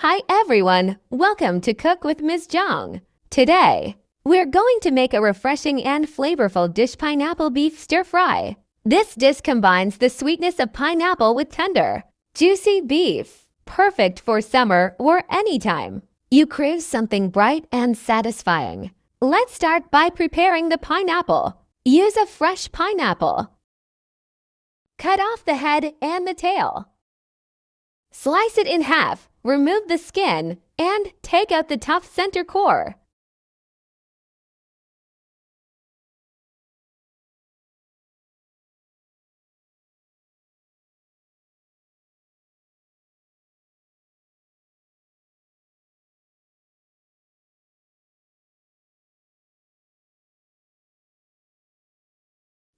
Hi everyone, welcome to Cook with Ms. Zhang. Today, we're going to make a refreshing and flavorful dish pineapple beef stir-fry. This dish combines the sweetness of pineapple with tender, juicy beef, perfect for summer or anytime. You crave something bright and satisfying. Let's start by preparing the pineapple. Use a fresh pineapple. Cut off the head and the tail. Slice it in half, remove the skin, and take out the tough center core.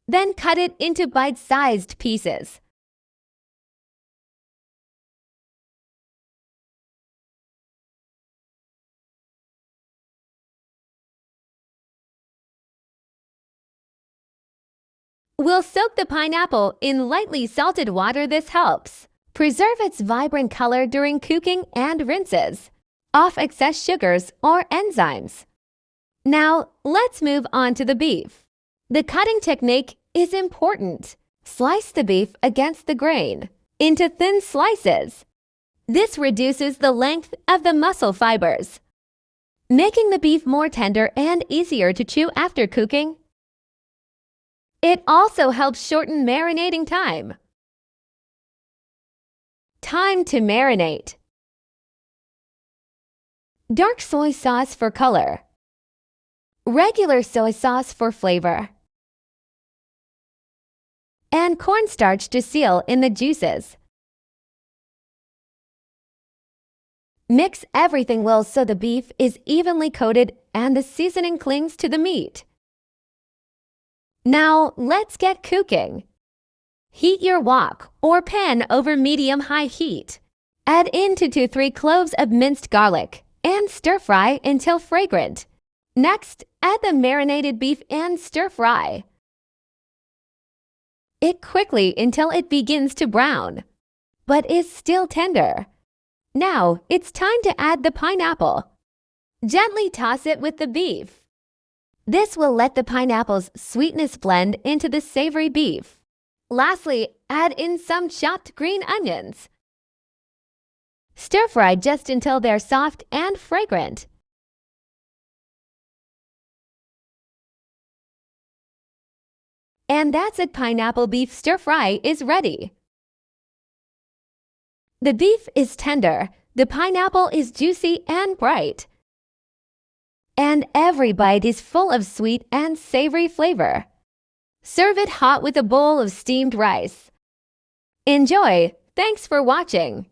Then cut it into bite-sized pieces. We'll soak the pineapple in lightly salted water. This helps preserve its vibrant color during cooking and rinses off excess sugars or enzymes. Now, let's move on to the beef. The cutting technique is important. Slice the beef against the grain into thin slices. This reduces the length of the muscle fibers, making the beef more tender and easier to chew after cooking. It also helps shorten marinating time. Time to marinate. Dark soy sauce for color. Regular soy sauce for flavor. And cornstarch to seal in the juices. Mix everything well so the beef is evenly coated and the seasoning clings to the meat. Now, let's get cooking. Heat your wok or pan over medium-high heat. Add in 2 to 3 cloves of minced garlic and stir-fry until fragrant. Next, add the marinated beef and stir-fry it quickly until it begins to brown, but is still tender. Now, it's time to add the pineapple. Gently toss it with the beef. This will let the pineapple's sweetness blend into the savory beef. Lastly, add in some chopped green onions. Stir-fry just until they're soft and fragrant. And that's it, pineapple beef stir-fry is ready. The beef is tender, the pineapple is juicy and bright, and every bite is full of sweet and savory flavor. Serve it hot with a bowl of steamed rice. Enjoy! Thanks for watching.